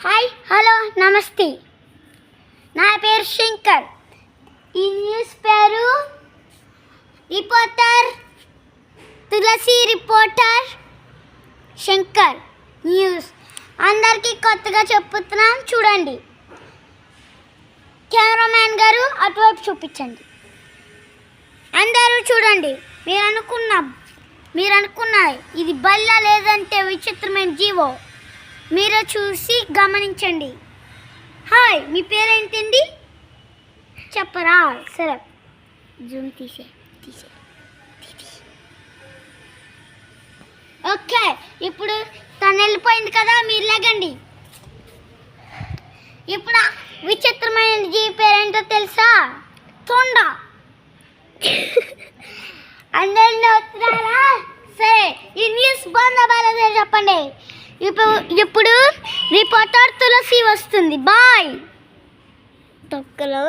Hi hello నమస్తే. నా పేరు శంకర్. ఈ న్యూస్ పేరు రిపోర్టర్ తులసి రిపోర్టర్ శంకర్ న్యూస్. అందరికీ కొత్తగా చెప్పుతున్నాం, చూడండి. కెమెరామ్యాన్ గారు అటువైపు చూపించండి. అందరూ చూడండి. మీరు అనుకున్నారు ఇది బల్ల లేదంటే విచిత్రమైన జీవో. మీరు చూసి గమనించండి. హాయ్, మీ పేరేంటండి చెప్పరా? సరే, జూమ్ తీసే. ఓకే, ఇప్పుడు తను వెళ్ళిపోయింది కదా, మీరు లేగండి. ఇప్పుడు విచిత్రమైన జీవి పేరేంటో తెలుసా? తొండ. అందరినీ వస్తున్నారా? సరే, ఈ న్యూస్ బాగుందా బాగాలేదా చెప్పండి. ఇప్పుడు రిపోర్టర్ తులసి వస్తుంది. బాయ్. తొక్కలో